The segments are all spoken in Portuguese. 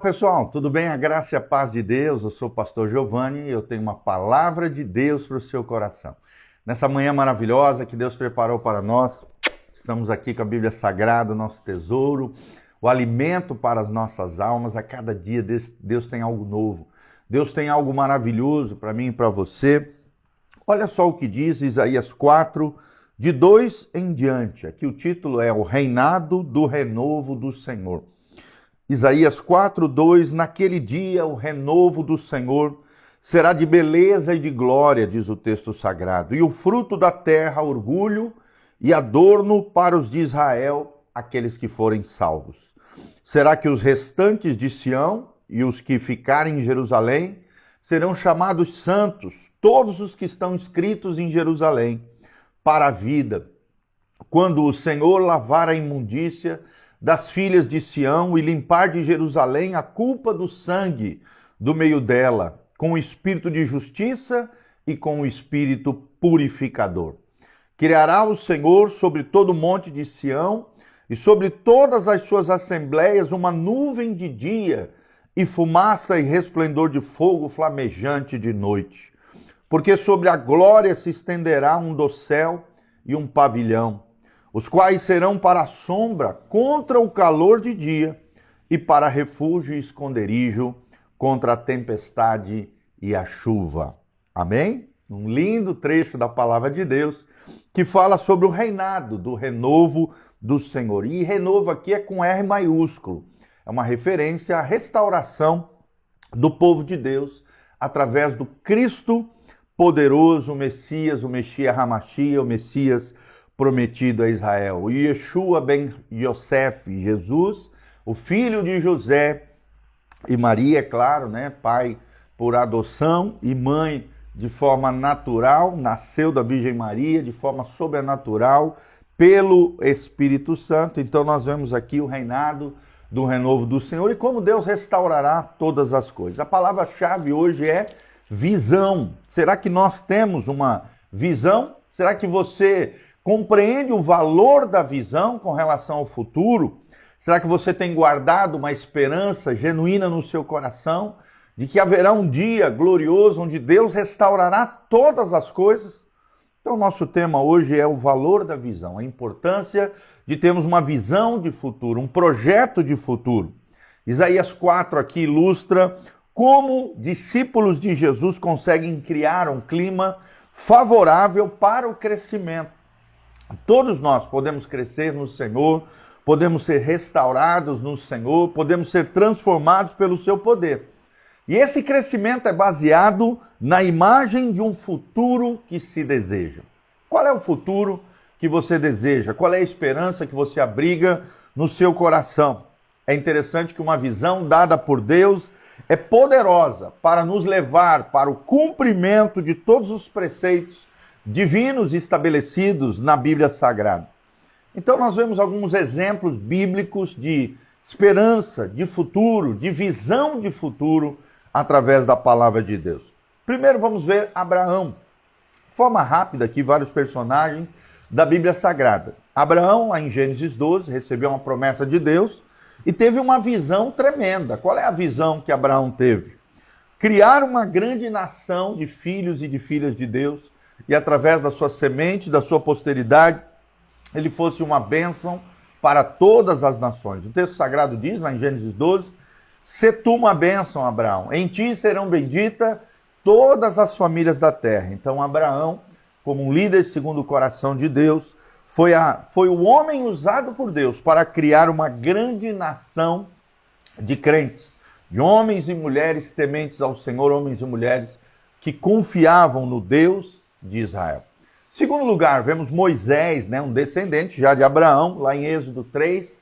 pessoal, tudo bem? A graça e a paz de Deus. Eu sou o pastor Giovanni e eu tenho uma palavra de Deus para o seu coração. Nessa manhã maravilhosa que Deus preparou para nós, estamos aqui com a Bíblia Sagrada, o nosso tesouro, o alimento para as nossas almas. A cada dia Deus tem algo novo. Deus tem algo maravilhoso para mim e para você. Olha só o que diz Isaías 4, de 2 em diante. Aqui o título é O Reinado do Renovo do Senhor. Isaías 4, 2, naquele dia o renovo do Senhor será de beleza e de glória, diz o texto sagrado, e o fruto da terra, orgulho e adorno para os de Israel, aqueles que forem salvos. Será que os restantes de Sião e os que ficarem em Jerusalém serão chamados santos, todos os que estão inscritos em Jerusalém, para a vida, quando o Senhor lavar a imundícia das filhas de Sião e limpar de Jerusalém a culpa do sangue do meio dela, com o espírito de justiça e com o espírito purificador. Criará o Senhor sobre todo o monte de Sião e sobre todas as suas assembleias uma nuvem de dia e fumaça e resplendor de fogo flamejante de noite. Porque sobre a glória se estenderá um dossel e um pavilhão, os quais serão para a sombra contra o calor de dia e para refúgio e esconderijo contra a tempestade e a chuva. Amém? Um lindo trecho da palavra de Deus que fala sobre o reinado do renovo do Senhor. E renovo aqui é com R maiúsculo. É uma referência à restauração do povo de Deus através do Cristo poderoso, o Messias, o Messias Hamashia, o Messias prometido a Israel. O Yeshua ben Yosef, Jesus, o filho de José e Maria, é claro, né? Pai por adoção e mãe de forma natural, nasceu da Virgem Maria de forma sobrenatural pelo Espírito Santo. Então nós vemos aqui o reinado do renovo do Senhor e como Deus restaurará todas as coisas. A palavra-chave hoje é visão. Será que nós temos uma visão? Será que você compreende o valor da visão com relação ao futuro? Será que você tem guardado uma esperança genuína no seu coração de que haverá um dia glorioso onde Deus restaurará todas as coisas? Então, nosso tema hoje é o valor da visão, a importância de termos uma visão de futuro, um projeto de futuro. Isaías 4 aqui ilustra como discípulos de Jesus conseguem criar um clima favorável para o crescimento. Todos nós podemos crescer no Senhor, podemos ser restaurados no Senhor, podemos ser transformados pelo seu poder. E esse crescimento é baseado na imagem de um futuro que se deseja. Qual é o futuro que você deseja? Qual é a esperança que você abriga no seu coração? É interessante que uma visão dada por Deus é poderosa para nos levar para o cumprimento de todos os preceitos divinos estabelecidos na Bíblia Sagrada. Então nós vemos alguns exemplos bíblicos de esperança, de futuro, de visão de futuro através da palavra de Deus. Primeiro vamos ver Abraão. De forma rápida aqui, vários personagens da Bíblia Sagrada. Abraão, lá em Gênesis 12, recebeu uma promessa de Deus e teve uma visão tremenda. Qual é a visão que Abraão teve? Criar uma grande nação de filhos e de filhas de Deus e através da sua semente, da sua posteridade, ele fosse uma bênção para todas as nações. O texto sagrado diz, lá em Gênesis 12, "Se tu uma bênção, Abraão, em ti serão benditas todas as famílias da terra." Então Abraão, como um líder segundo o coração de Deus, foi o homem usado por Deus para criar uma grande nação de crentes, de homens e mulheres tementes ao Senhor, homens e mulheres que confiavam no Deus de Israel. Segundo lugar, vemos Moisés, um descendente já de Abraão, lá em Êxodo 3,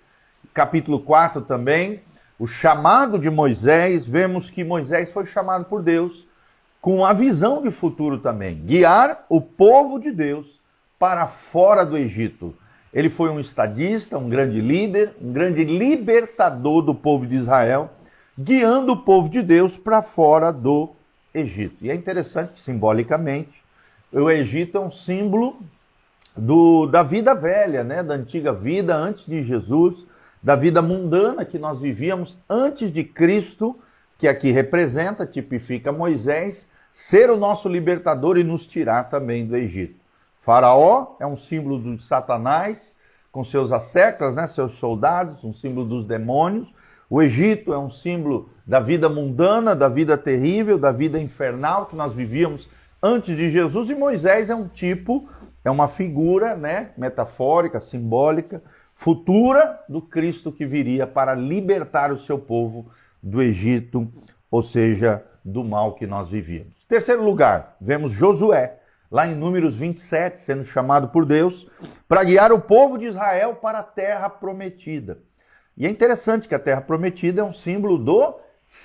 capítulo 4 também. O chamado de Moisés, vemos que Moisés foi chamado por Deus com a visão de futuro também, guiar o povo de Deus para fora do Egito. Ele foi um estadista, um grande líder, um grande libertador do povo de Israel, guiando o povo de Deus para fora do Egito. E é interessante que, simbolicamente, o Egito é um símbolo da vida velha, da antiga vida antes de Jesus, da vida mundana que nós vivíamos antes de Cristo, que aqui representa, tipifica Moisés, ser o nosso libertador e nos tirar também do Egito. Faraó é um símbolo de Satanás, com seus asseclas, né, seus soldados, um símbolo dos demônios. O Egito é um símbolo da vida mundana, da vida terrível, da vida infernal que nós vivíamos antes de Jesus. E Moisés é um tipo, é uma figura, né, metafórica, simbólica, futura do Cristo que viria para libertar o seu povo do Egito, ou seja, do mal que nós vivíamos. Terceiro lugar, vemos Josué, lá em Números 27, sendo chamado por Deus para guiar o povo de Israel para a terra prometida. E é interessante que a terra prometida é um símbolo do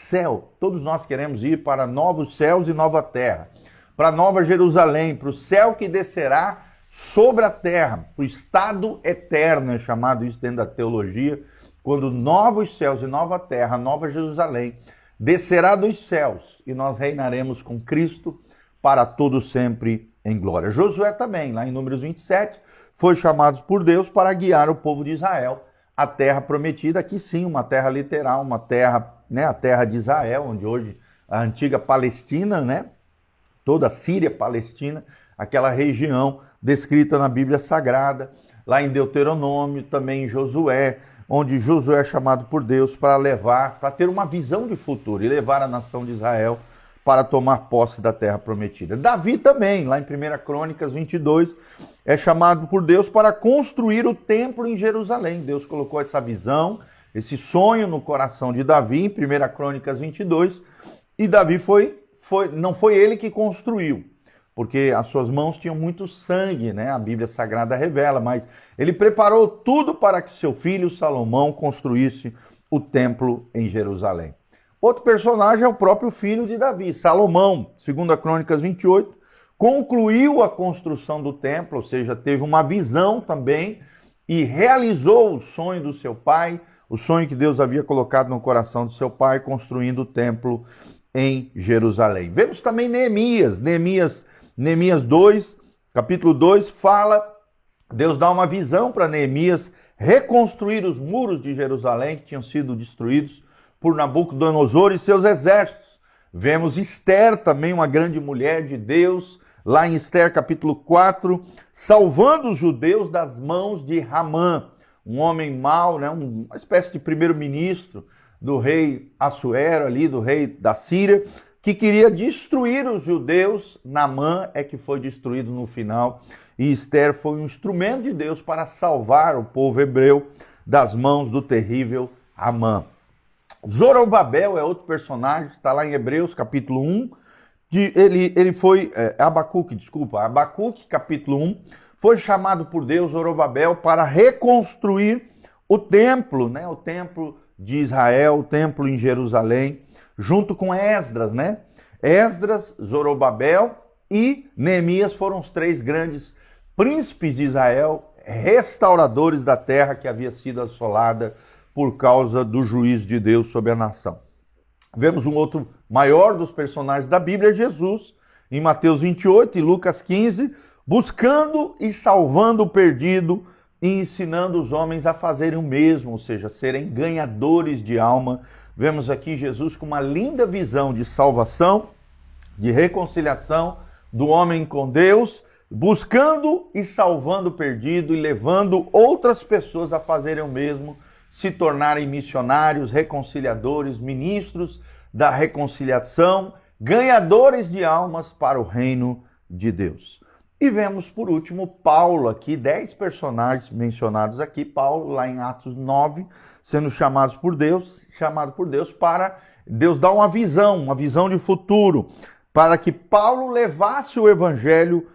céu. Todos nós queremos ir para novos céus e nova terra, para Nova Jerusalém, para o céu que descerá sobre a terra, para o estado eterno, é chamado isso dentro da teologia, quando novos céus e nova terra, Nova Jerusalém, descerá dos céus e nós reinaremos com Cristo para todo sempre em glória. Josué também, lá em Números 27, foi chamado por Deus para guiar o povo de Israel à terra prometida, aqui sim, uma terra literal, uma terra, né, a terra de Israel, onde hoje a antiga Palestina, né, toda a Síria, Palestina, aquela região descrita na Bíblia Sagrada, lá em Deuteronômio, também em Josué, onde Josué é chamado por Deus para levar, para ter uma visão de futuro e levar a nação de Israel para tomar posse da terra prometida. Davi também, lá em 1 Crônicas 22, é chamado por Deus para construir o templo em Jerusalém. Deus colocou essa visão, esse sonho no coração de Davi, em 1 Crônicas 22, e Davi não foi ele que construiu, porque as suas mãos tinham muito sangue, né? A Bíblia Sagrada revela, mas ele preparou tudo para que seu filho Salomão construísse o templo em Jerusalém. Outro personagem é o próprio filho de Davi, Salomão, 2 Crônicas 28, concluiu a construção do templo, ou seja, teve uma visão também e realizou o sonho do seu pai, o sonho que Deus havia colocado no coração do seu pai, construindo o templo em Jerusalém. Vemos também Neemias 2, capítulo 2, fala, Deus dá uma visão para Neemias reconstruir os muros de Jerusalém que tinham sido destruídos por Nabucodonosor e seus exércitos. Vemos Esther, também uma grande mulher de Deus, lá em Esther capítulo 4, salvando os judeus das mãos de Ramã, um homem mau, né, uma espécie de primeiro-ministro do rei Assuero, ali, do rei da Síria, que queria destruir os judeus. Naamã é que foi destruído no final, e Esther foi um instrumento de Deus para salvar o povo hebreu das mãos do terrível Amã. Zorobabel é outro personagem, está lá em Hebreus capítulo 1, Abacuque capítulo 1, foi chamado por Deus, Zorobabel, para reconstruir o templo, né? O templo de Israel, o templo em Jerusalém, junto com Esdras, né? Esdras, Zorobabel e Neemias foram os três grandes príncipes de Israel, restauradores da terra que havia sido assolada por causa do juízo de Deus sobre a nação. Vemos um outro maior dos personagens da Bíblia, Jesus, em Mateus 28 e Lucas 15, buscando e salvando o perdido e ensinando os homens a fazerem o mesmo, ou seja, serem ganhadores de alma. Vemos aqui Jesus com uma linda visão de salvação, de reconciliação do homem com Deus, buscando e salvando o perdido e levando outras pessoas a fazerem o mesmo, se tornarem missionários, reconciliadores, ministros da reconciliação, ganhadores de almas para o reino de Deus. E vemos, por último, Paulo aqui, 10 personagens mencionados aqui, Paulo lá em Atos 9, sendo chamado por Deus para Deus dar uma visão de futuro, para que Paulo levasse o evangelho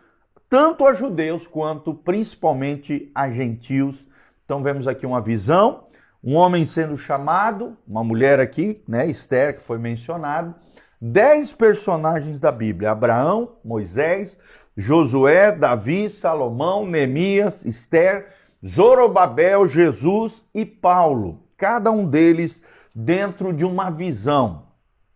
tanto a judeus quanto principalmente a gentios. Então vemos aqui uma visão, um homem sendo chamado, uma mulher aqui, né, Esther, que foi mencionado, 10 personagens da Bíblia, Abraão, Moisés, Josué, Davi, Salomão, Neemias, Esther, Zorobabel, Jesus e Paulo, cada um deles dentro de uma visão.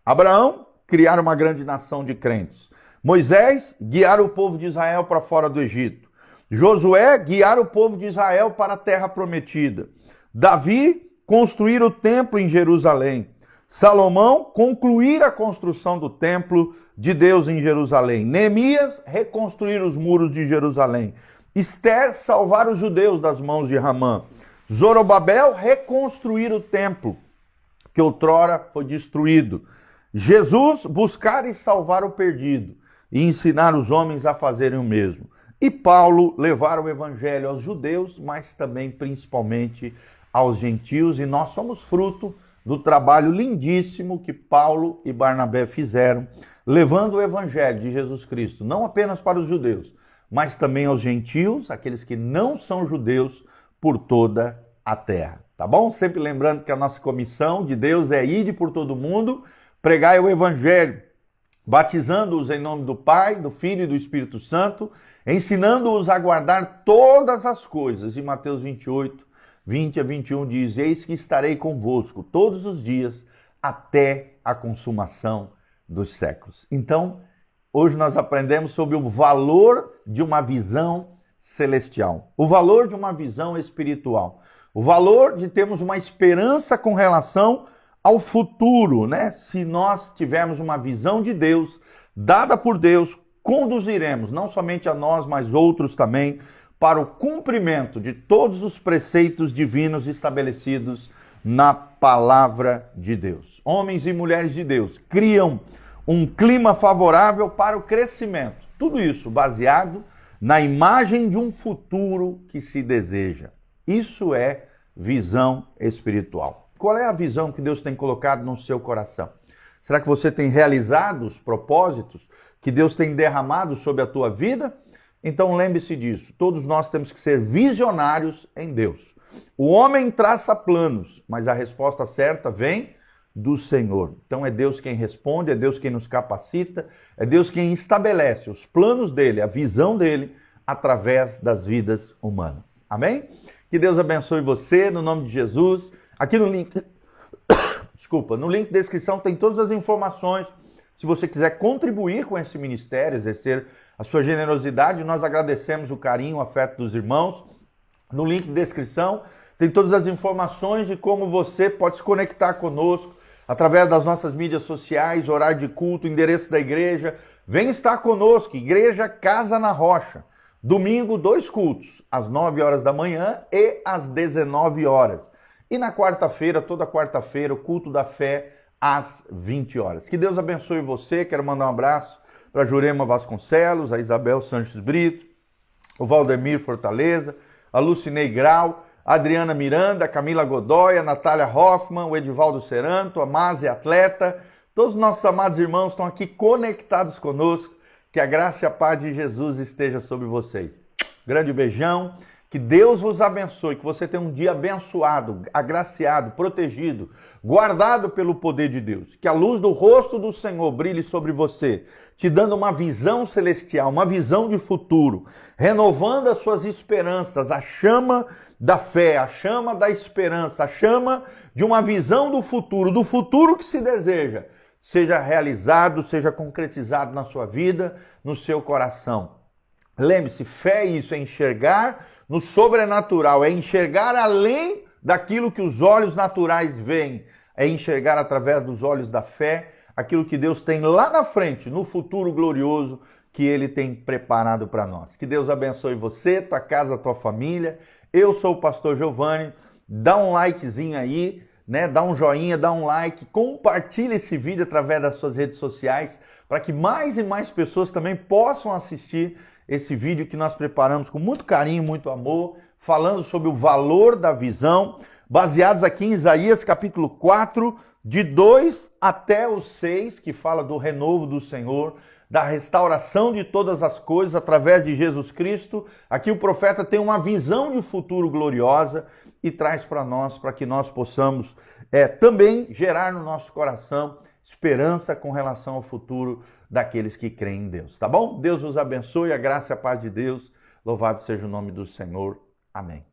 Abraão, criar uma grande nação de crentes. Moisés, guiar o povo de Israel para fora do Egito. Josué, guiar o povo de Israel para a terra prometida. Davi, construir o templo em Jerusalém. Salomão, concluir a construção do templo de Deus em Jerusalém. Neemias, reconstruir os muros de Jerusalém. Esther, salvar os judeus das mãos de Ramã. Zorobabel, reconstruir o templo que outrora foi destruído. Jesus, buscar e salvar o perdido e ensinar os homens a fazerem o mesmo. E Paulo, levar o evangelho aos judeus, mas também principalmente aos gentios, e nós somos fruto do trabalho lindíssimo que Paulo e Barnabé fizeram, levando o evangelho de Jesus Cristo, não apenas para os judeus, mas também aos gentios, aqueles que não são judeus, por toda a terra. Tá bom? Sempre lembrando que a nossa comissão de Deus é ir por todo mundo, pregai o evangelho, batizando-os em nome do Pai, do Filho e do Espírito Santo, ensinando-os a guardar todas as coisas. E Mateus 28, 20 a 21 diz: eis que estarei convosco todos os dias até a consumação dos séculos. Então, hoje nós aprendemos sobre o valor de uma visão celestial, o valor de uma visão espiritual, o valor de termos uma esperança com relação ao futuro, né? Se nós tivermos uma visão de Deus, dada por Deus, conduziremos, não somente a nós, mas outros também, para o cumprimento de todos os preceitos divinos estabelecidos na palavra de Deus. Homens e mulheres de Deus criam um clima favorável para o crescimento. Tudo isso baseado na imagem de um futuro que se deseja. Isso é visão espiritual. Qual é a visão que Deus tem colocado no seu coração? Será que você tem realizado os propósitos que Deus tem derramado sobre a tua vida? Então lembre-se disso, todos nós temos que ser visionários em Deus. O homem traça planos, mas a resposta certa vem do Senhor. Então é Deus quem responde, é Deus quem nos capacita, é Deus quem estabelece os planos dele, a visão dele, através das vidas humanas. Amém? Que Deus abençoe você, no nome de Jesus. Aqui no link, no link de descrição tem todas as informações. Se você quiser contribuir com esse ministério, exercer a sua generosidade, nós agradecemos o carinho, o afeto dos irmãos. No link de descrição tem todas as informações de como você pode se conectar conosco através das nossas mídias sociais, horário de culto, endereço da igreja. Vem estar conosco, Igreja Casa na Rocha. Domingo, 2 cultos, às 9 horas da manhã e às 19 horas. E na quarta-feira, toda quarta-feira, o culto da fé às 20 horas. Que Deus abençoe você. Quero mandar um abraço para a Jurema Vasconcelos, a Isabel Sanches Brito, o Valdemir Fortaleza, a Lucinei Grau, a Adriana Miranda, a Camila Godoy, a Natália Hoffman, o Edivaldo Seranto, a Maze Atleta. Todos os nossos amados irmãos estão aqui conectados conosco. Que a graça e a paz de Jesus esteja sobre vocês. Grande beijão. Que Deus vos abençoe, que você tenha um dia abençoado, agraciado, protegido, guardado pelo poder de Deus. Que a luz do rosto do Senhor brilhe sobre você, te dando uma visão celestial, uma visão de futuro, renovando as suas esperanças, a chama da fé, a chama da esperança, a chama de uma visão do futuro que se deseja, seja realizado, seja concretizado na sua vida, no seu coração. Lembre-se, fé é isso, é enxergar no sobrenatural, é enxergar além daquilo que os olhos naturais veem, é enxergar através dos olhos da fé aquilo que Deus tem lá na frente, no futuro glorioso que Ele tem preparado para nós. Que Deus abençoe você, tua casa, tua família. Eu sou o pastor Giovanni. Dá um likezinho aí, né? Dá um joinha, dá um like, compartilha esse vídeo através das suas redes sociais para que mais e mais pessoas também possam assistir esse vídeo que nós preparamos com muito carinho, muito amor, falando sobre o valor da visão, baseados aqui em Isaías capítulo 4, de 2 até o 6, que fala do renovo do Senhor, da restauração de todas as coisas através de Jesus Cristo. Aqui o profeta tem uma visão de futuro gloriosa e traz para nós, para que nós possamos também gerar no nosso coração esperança com relação ao futuro daqueles que creem em Deus, tá bom? Deus vos abençoe, a graça e a paz de Deus. Louvado seja o nome do Senhor. Amém.